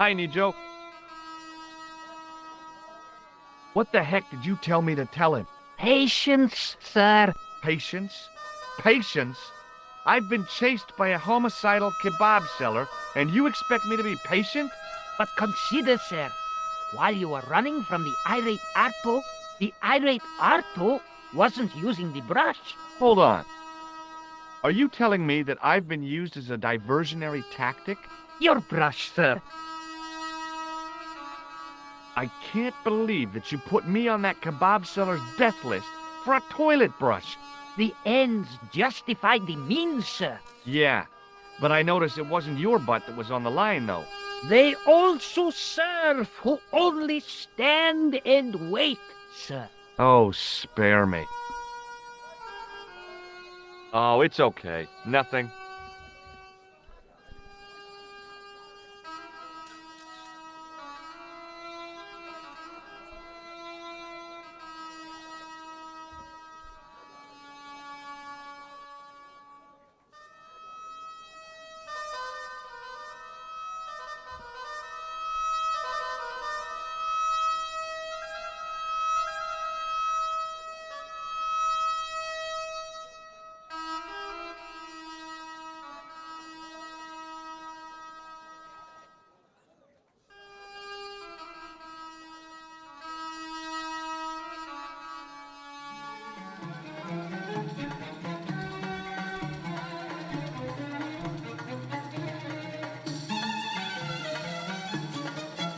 Tiny joke. What the heck did you tell me to tell him? Patience, sir. Patience? Patience? I've been chased by a homicidal kebab seller, and you expect me to be patient? But consider, sir, while you were running from the irate Arto wasn't using the brush. Hold on. Are you telling me that I've been used as a diversionary tactic? Your brush, sir. I can't believe that you put me on that kebab seller's death list for a toilet brush. The ends justified the means, sir. Yeah, but I noticed it wasn't your butt that was on the line, though. They also serve who only stand and wait, sir. Oh, spare me. Oh, it's okay. Nothing.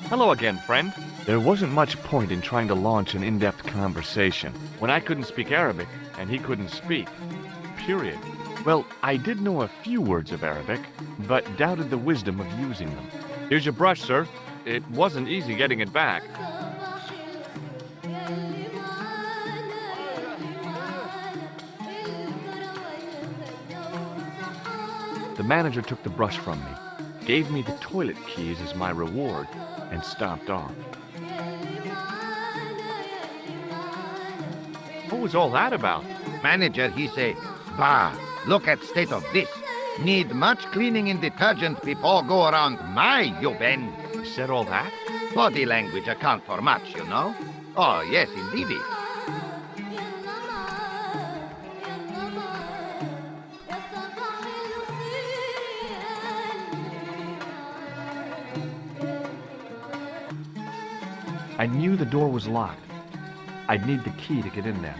Hello again, friend. There wasn't much point in trying to launch an in-depth conversation when I couldn't speak Arabic and he couldn't speak. Period. Well, I did know a few words of Arabic, but doubted the wisdom of using them. Here's your brush, sir. It wasn't easy getting it back. The manager took the brush from me, gave me the toilet keys as my reward, and stomped off. What was all that about? Manager, he say, bah, look at state of this. Need much cleaning in detergent before go around my you bend. He said all that? Body language account for much, you know. Oh, yes, indeedy. I knew the door was locked. I'd need the key to get in there.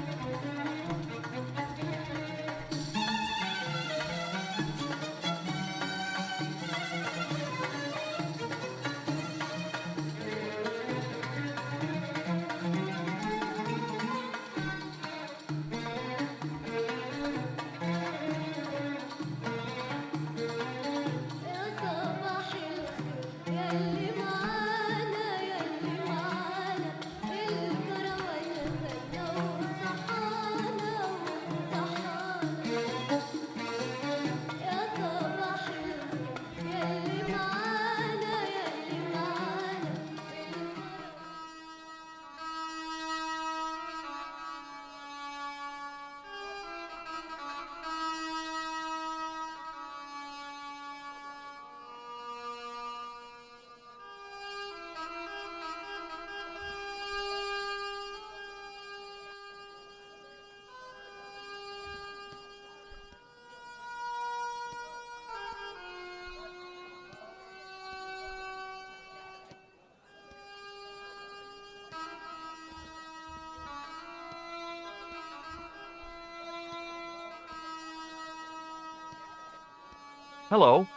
Hello.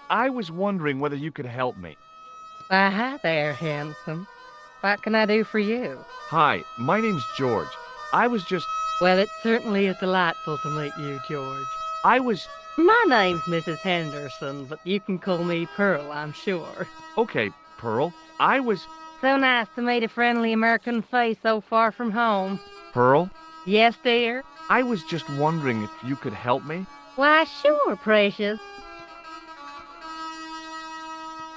I was wondering whether you could help me. Why, hi there, handsome. What can I do for you? Hi, my name's George. I was just... Well, it certainly is delightful to meet you, George. I was... My name's Mrs. Henderson, but you can call me Pearl, I'm sure. Okay, Pearl. I was... So nice to meet a friendly American face so far from home. Pearl? Yes, dear? I was just wondering if you could help me. Why, sure, precious.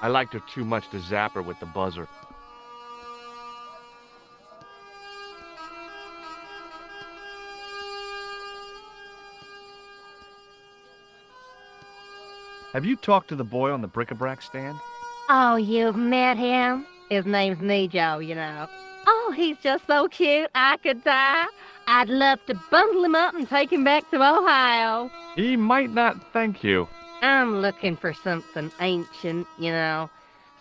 I liked her too much to zap her with the buzzer. Have you talked to the boy on the bric-a-brac stand? Oh, you've met him? His name's Nejo, you know. Oh, he's just so cute, I could die. I'd love to bundle him up and take him back to Ohio. He might not thank you. I'm looking for something ancient, you know.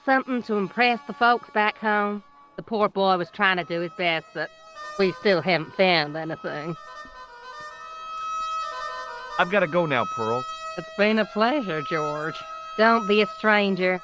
Something to impress the folks back home. The poor boy was trying to do his best, but we still haven't found anything. I've got to go now, Pearl. It's been a pleasure, George. Don't be a stranger.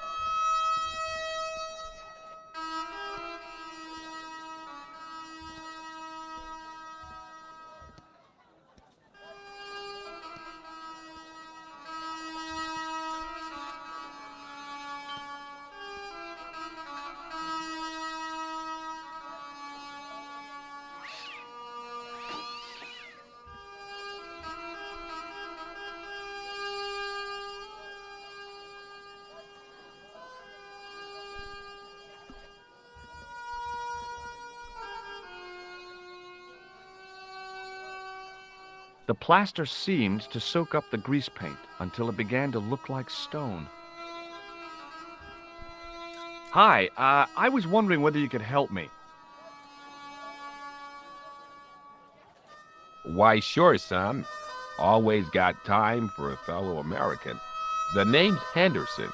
The plaster seemed to soak up the grease paint until it began to look like stone. Hi, I was wondering whether you could help me. Why, sure, son. Always got time for a fellow American. The name's Henderson.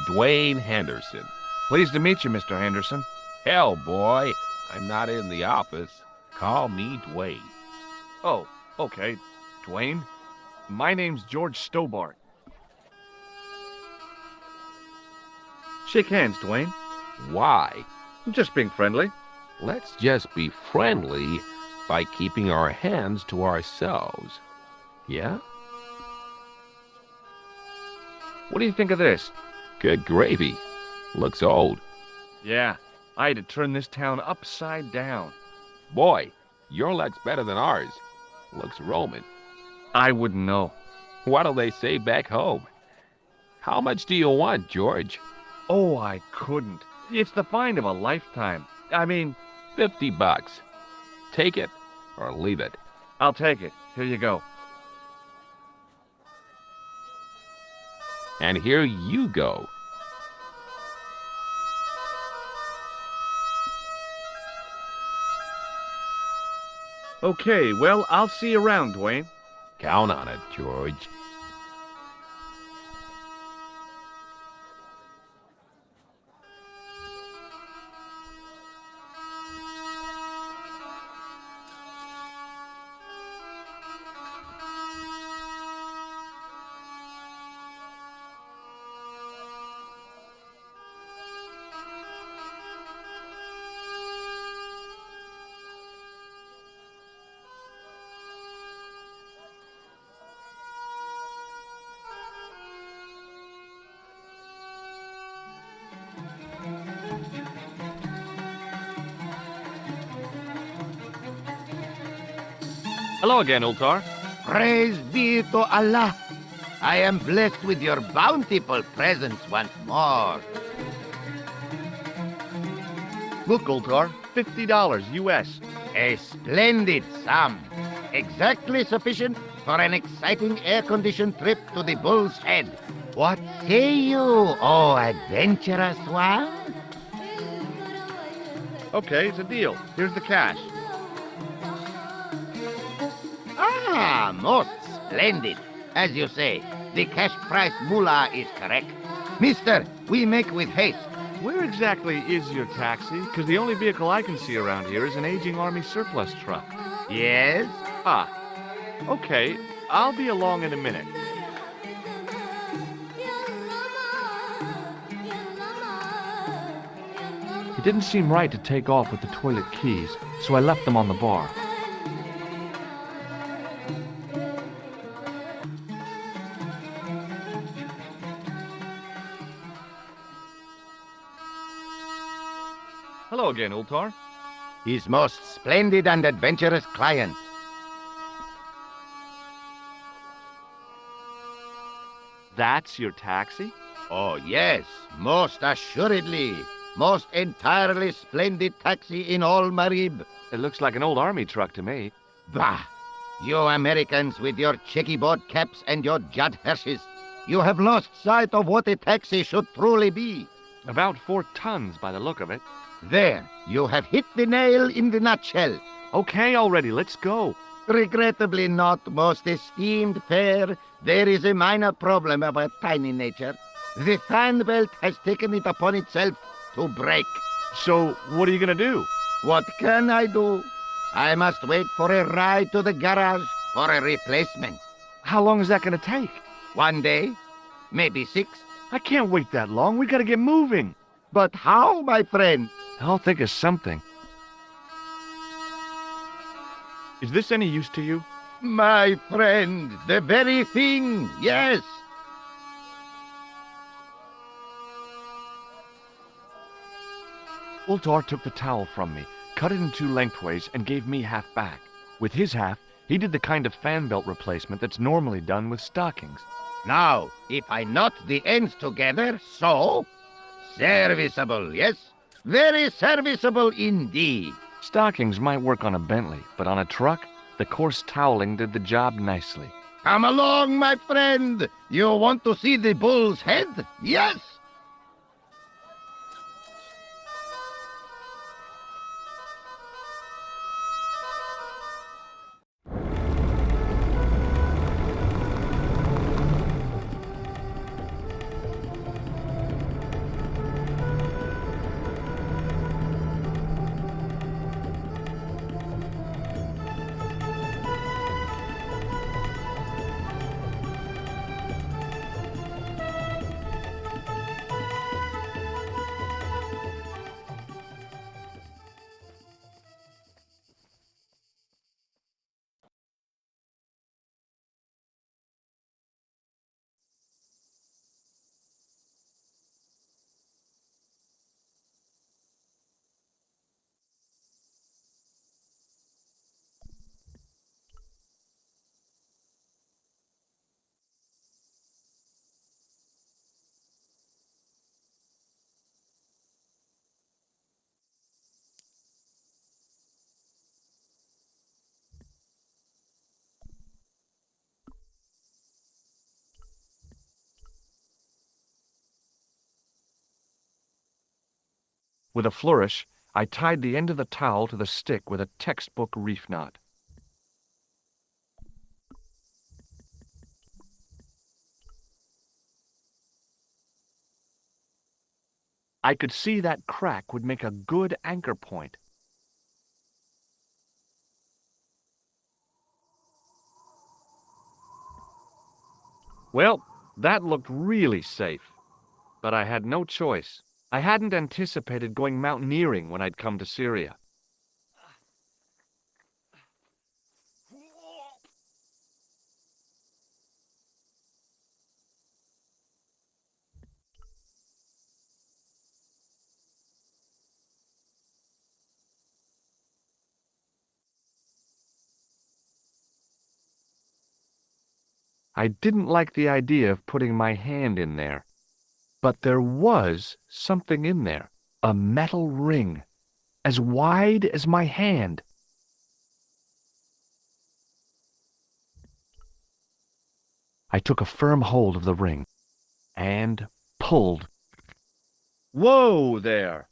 Dwayne Henderson. Pleased to meet you, Mr. Henderson. Hell, boy, I'm not in the office. Call me Dwayne. Oh, okay. Dwayne? My name's George Stobart. Shake hands, Dwayne. Why? I'm just being friendly. Let's just be friendly by keeping our hands to ourselves. Yeah? What do you think of this? Good gravy. Looks old. Yeah, I had to turn this town upside down. Boy, your luck's better than ours. Looks Roman. I wouldn't know. What'll they say back home? How much do you want, George? Oh, I couldn't. It's the find of a lifetime. I mean, $50. Take it or leave it. I'll take it. Here you go. And here you go. Okay, well, I'll see you around, Dwayne. Count on it, George. Hello again, Ultar. Praise be to Allah. I am blessed with your bountiful presence once more. Look, Ultar, $50 US. A splendid sum. Exactly sufficient for an exciting air-conditioned trip to the Bull's Head. What say you, oh adventurous one? Okay, it's a deal. Here's the cash. Ah, most splendid. As you say, the cash price moolah is correct. Mister, we make with haste. Where exactly is your taxi? Because the only vehicle I can see around here is an aging Army surplus truck. Yes? Ah, okay. I'll be along in a minute. It didn't seem right to take off with the toilet keys, so I left them on the bar. Hello again, Ultar. His most splendid and adventurous client. That's your taxi? Oh, yes, most assuredly. Most entirely splendid taxi in all Marib. It looks like an old Army truck to me. Bah! You Americans with your checkerboard caps and your Judd Hershes. You have lost sight of what a taxi should truly be. About 4 tons by the look of it. There, you have hit the nail in the nutshell. Okay already, let's go. Regrettably not, most esteemed pair. There is a minor problem of a tiny nature. The fan belt has taken it upon itself to break. So, what are you gonna do? What can I do? I must wait for a ride to the garage for a replacement. How long is that gonna take? 1 day, maybe 6. I can't wait that long. We gotta get moving. But how, my friend? I'll think of something. Is this any use to you? My friend, the very thing, yes. Ultar took the towel from me, cut it in 2 lengthways, and gave me half back. With his half, he did the kind of fan belt replacement that's normally done with stockings. Now, if I knot the ends together, so... Serviceable, yes? Very serviceable indeed. Stockings might work on a Bentley, but on a truck, the coarse toweling did the job nicely. Come along, my friend. You want to see the bull's head? Yes? With a flourish, I tied the end of the towel to the stick with a textbook reef knot. I could see that crack would make a good anchor point. Well, that looked really safe, but I had no choice. I hadn't anticipated going mountaineering when I'd come to Syria. I didn't like the idea of putting my hand in there, but there was something in there, a metal ring, as wide as my hand. I took a firm hold of the ring and pulled. Whoa there!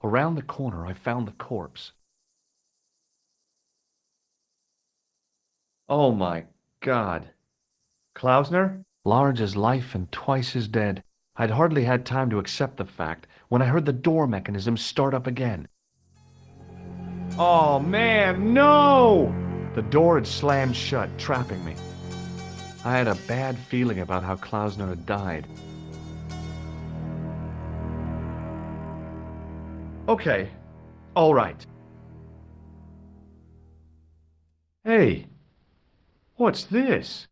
Around the corner, I found the corpse. Oh my God. Klausner? Large as life and twice as dead. I'd hardly had time to accept the fact when I heard the door mechanism start up again. Oh man, no! The door had slammed shut, trapping me. I had a bad feeling about how Klausner had died. Okay, all right. Hey, what's this?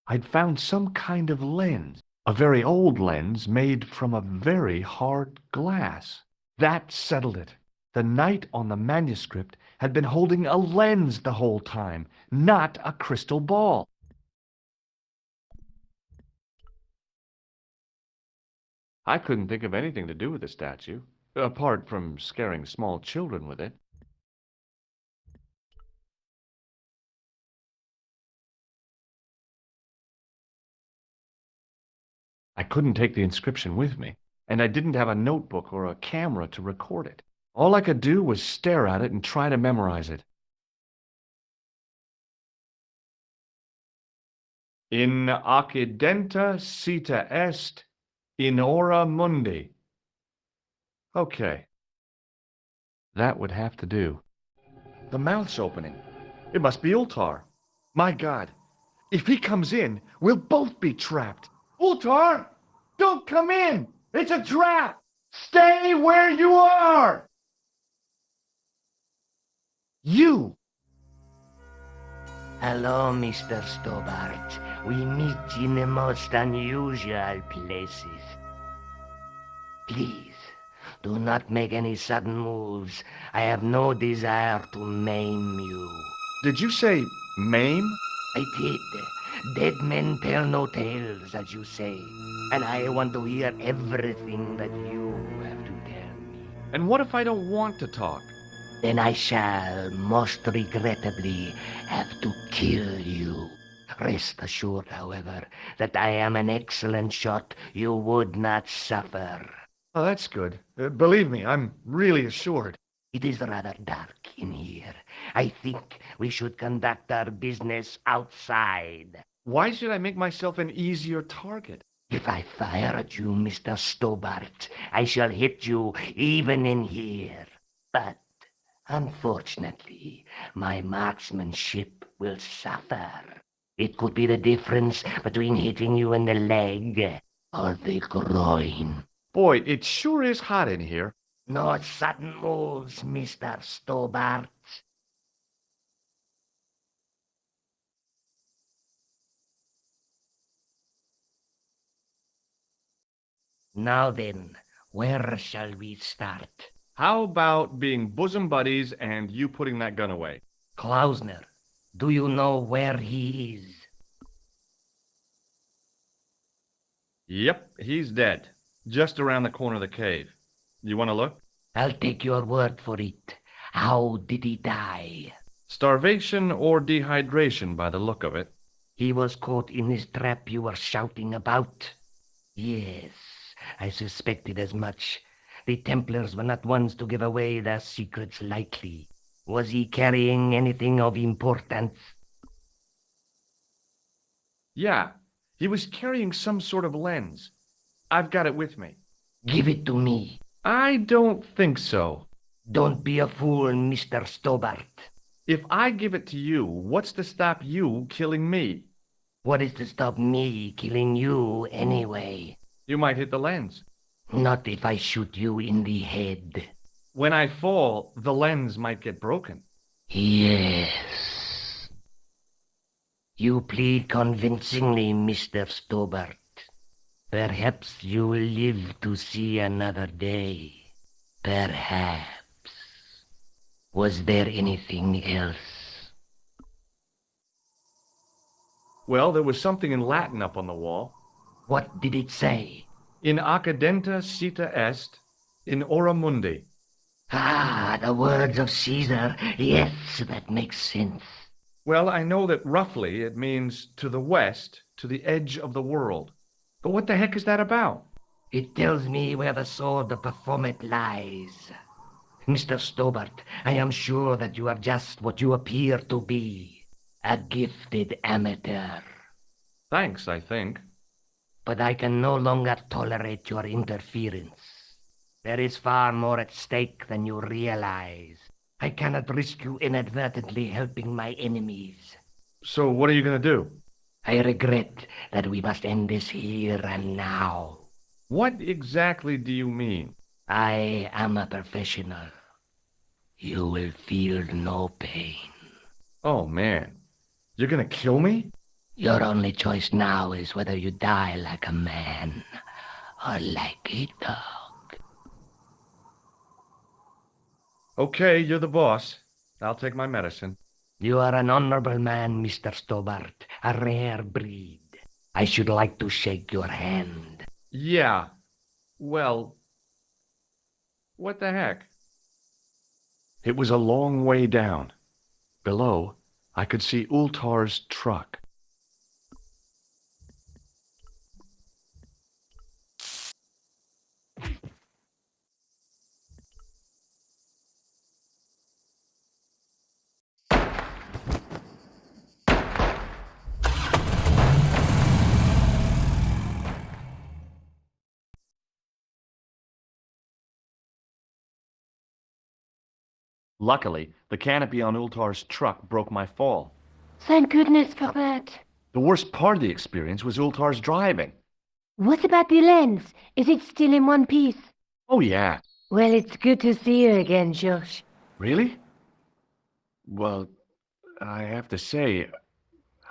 I'd found some kind of lens, a very old lens made from a very hard glass. That settled it. The knight on the manuscript had been holding a lens the whole time, not a crystal ball. I couldn't think of anything to do with the statue. Apart from scaring small children with it. I couldn't take the inscription with me, and I didn't have a notebook or a camera to record it. All I could do was stare at it and try to memorize it. In occidenta sita est, in ora mundi. Okay. That would have to do. The mouth's opening. It must be Ultar. My God. If he comes in, we'll both be trapped. Ultar! Don't come in! It's a trap! Stay where you are! You! Hello, Mr. Stobart. We meet in the most unusual places. Please, do not make any sudden moves. I have no desire to maim you. Did you say maim? I did. Dead men tell no tales, as you say. And I want to hear everything that you have to tell me. And what if I don't want to talk? Then I shall, most regrettably, have to kill you. Rest assured, however, that I am an excellent shot. You would not suffer. Oh, that's good. Believe me, I'm really assured. It is rather dark in here. I think we should conduct our business outside. Why should I make myself an easier target? If I fire at you, Mr. Stobart, I shall hit you even in here. But unfortunately, my marksmanship will suffer. It could be the difference between hitting you in the leg or the groin. Boy, it sure is hot in here. No sudden moves, Mr. Stobart. Now then, where shall we start? How about being bosom buddies and you putting that gun away? Klausner, do you know where he is? Yep, he's dead. Just around the corner of the cave. You want to look? I'll take your word for it. How did he die? Starvation or dehydration by the look of it. He was caught in this trap you were shouting about. Yes, I suspected as much. The Templars were not ones to give away their secrets lightly. Was he carrying anything of importance? Yeah, he was carrying some sort of lens. I've got it with me. Give it to me. I don't think so. Don't be a fool, Mr. Stobart. If I give it to you, what's to stop you killing me? What is to stop me killing you anyway? You might hit the lens. Not if I shoot you in the head. When I fall, the lens might get broken. Yes. You plead convincingly, Mr. Stobart. Perhaps you will live to see another day. Perhaps. Was there anything else? Well, there was something in Latin up on the wall. What did it say? In accidenta sita est, in ora mundi. Ah, the words of Caesar. Yes, that makes sense. Well, I know that roughly it means to the west, to the edge of the world. But what the heck is that about? It tells me where the sword of Baphomet lies. Mr. Stobart, I am sure that you are just what you appear to be. A gifted amateur. Thanks, I think. But I can no longer tolerate your interference. There is far more at stake than you realize. I cannot risk you inadvertently helping my enemies. So what are you going to do? I regret that we must end this here and now. What exactly do you mean? I am a professional. You will feel no pain. Oh, man. You're going to kill me? Your only choice now is whether you die like a man or like a dog. Okay, you're the boss. I'll take my medicine. You are an honorable man, Mr. Stobart, a rare breed. I should like to shake your hand. Yeah. Well, What the heck? It was a long way down. Below, I could see Ultar's truck. Luckily, the canopy on Ultar's truck broke my fall. Thank goodness for that. The worst part of the experience was Ultar's driving. What about the lens? Is it still in one piece? Oh, yeah. Well, it's good to see you again, Josh. Really? Well, I have to say,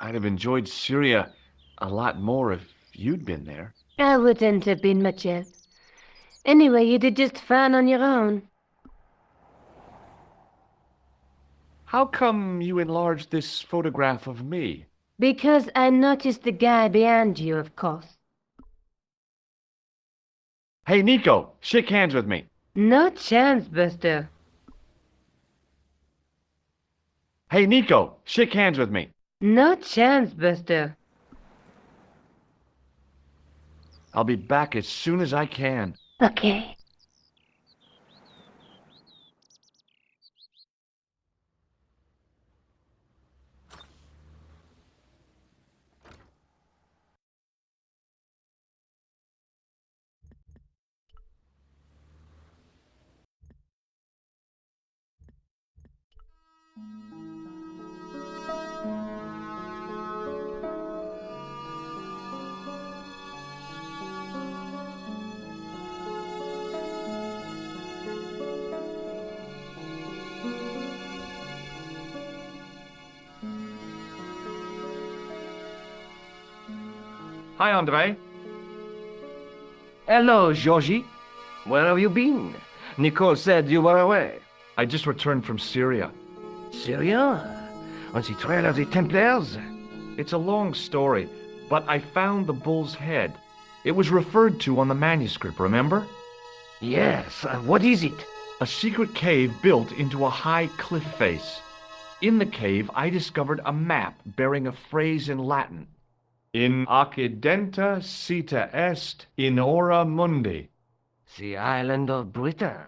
I'd have enjoyed Syria a lot more if you'd been there. I wouldn't have been much help. Anyway, you did just fine on your own. How come you enlarged this photograph of me? Because I noticed the guy behind you, of course. Hey, Nico, shake hands with me. No chance, Buster. Hey, Nico, shake hands with me. No chance, Buster. I'll be back as soon as I can. Okay. Hi, Andre. Hello, Georgie. Where have you been? Nicole said you were away. I just returned from Syria. Syria? On the trail of the Templars? It's a long story, but I found the bull's head. It was referred to on the manuscript, remember? Yes. What is it? A secret cave built into a high cliff face. In the cave, I discovered a map bearing a phrase in Latin. In accidenta sita est in ora mundi. The island of Britain.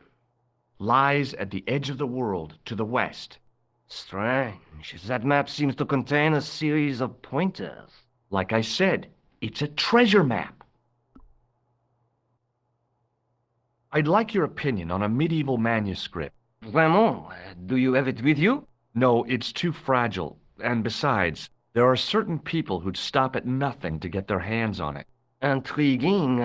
Lies at the edge of the world to the west. Strange. That map seems to contain a series of pointers. Like I said, it's a treasure map. I'd like your opinion on a medieval manuscript. Vraiment? Do you have it with you? No, it's too fragile. And besides, there are certain people who'd stop at nothing to get their hands on it. Intriguing.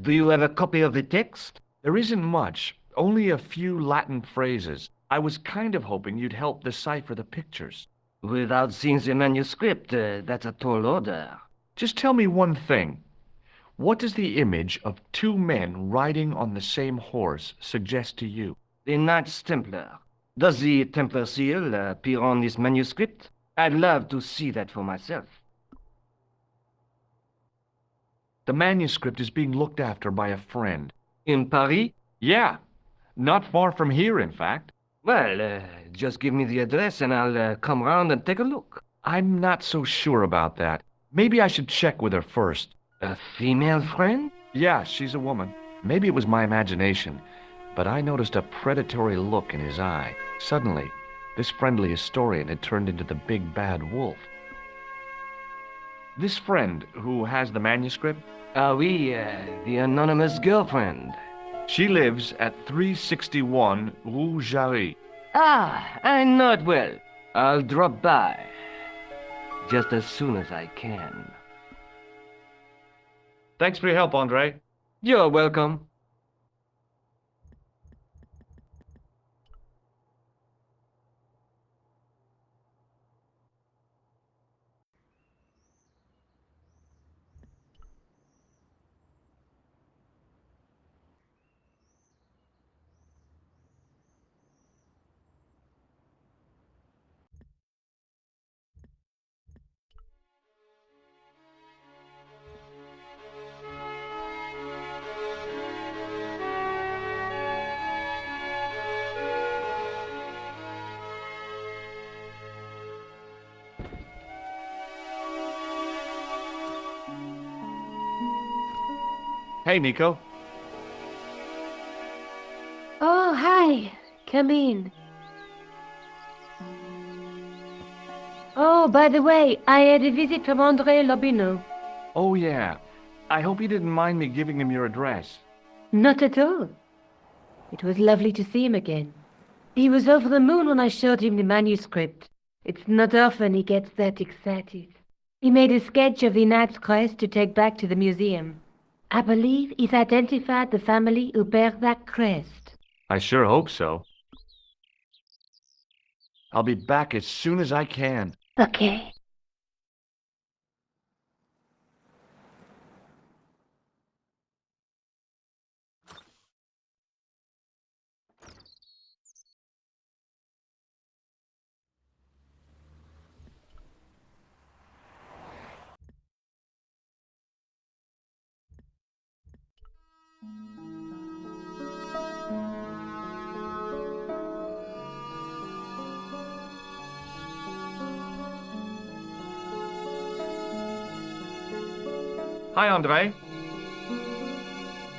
Do you have a copy of the text? There isn't much, only a few Latin phrases. I was kind of hoping you'd help decipher the pictures. Without seeing the manuscript, that's a tall order. Just tell me one thing. What does the image of two men riding on the same horse suggest to you? The Knights Templar. Does the Templar seal appear on this manuscript? I'd love to see that for myself. The manuscript is being looked after by a friend. In Paris? Yeah, not far from here, in fact. Well, just give me the address and I'll come round and take a look. I'm not so sure about that. Maybe I should check with her first. A female friend? Yeah, she's a woman. Maybe it was my imagination, but I noticed a predatory look in his eye. Suddenly, this friendly historian had turned into the big bad wolf. This friend who has the manuscript? Ah oui, the anonymous girlfriend. She lives at 361 Rue Jarry. Ah, I know it well. I'll drop by. Just as soon as I can. Thanks for your help, Andre. You're welcome. Hey, Nico. Oh, hi. Come in. Oh, by the way, I had a visit from André Lobino. Oh, yeah. I hope you didn't mind me giving him your address. Not at all. It was lovely to see him again. He was over the moon when I showed him the manuscript. It's not often he gets that excited. He made a sketch of the knight's crest to take back to the museum. I believe he's identified the family who bear that crest. I sure hope so. I'll be back as soon as I can. Okay. Hi, Andre.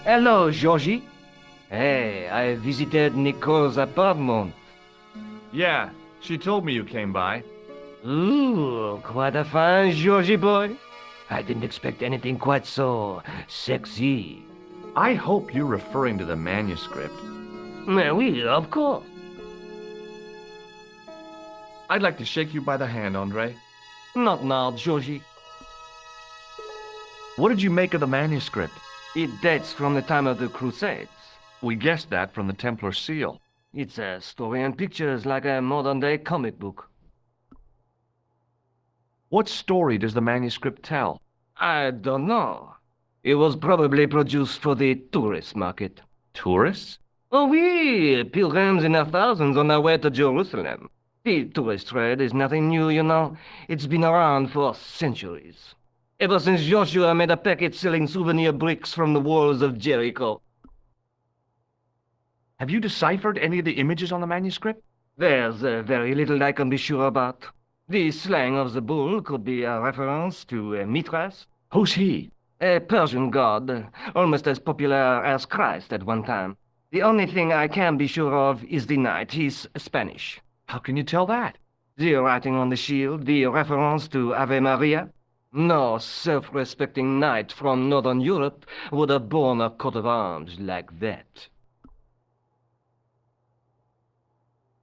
Hello, Georgie. Hey, I visited Nicole's apartment. Yeah, she told me you came by. Ooh, quite a fine Georgie boy. I didn't expect anything quite so sexy. I hope you're referring to the manuscript. Oui, of course. I'd like to shake you by the hand, Andre. Not now, Georgie. What did you make of the manuscript? It dates from the time of the Crusades. We guessed that from the Templar seal. It's a story and pictures like a modern-day comic book. What story does the manuscript tell? I don't know. It was probably produced for the tourist market. Tourists? Oh, oui, pilgrims in their thousands on their way to Jerusalem. The tourist trade is nothing new, you know. It's been around for centuries. Ever since Joshua made a packet selling souvenir bricks from the walls of Jericho. Have you deciphered any of the images on the manuscript? There's very little I can be sure about. The slang of the bull could be a reference to Mithras, Who's he? a Persian god, almost as popular as Christ at one time. The only thing I can be sure of is the knight. He's Spanish. How can you tell that? The writing on the shield, the reference to Ave Maria. No self-respecting knight from Northern Europe would have borne a coat of arms like that.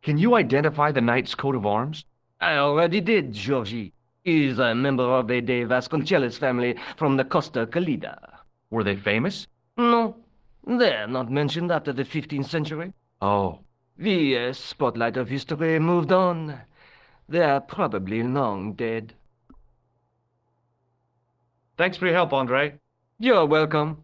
Can you identify the knight's coat of arms? I already did, Georgie. He's a member of the De Vasconcelos family from the Costa Calida. Were they famous? No, they're not mentioned after the 15th century. Oh, The spotlight of history moved on. They're probably long dead. thanks for your help, Andre. You're welcome.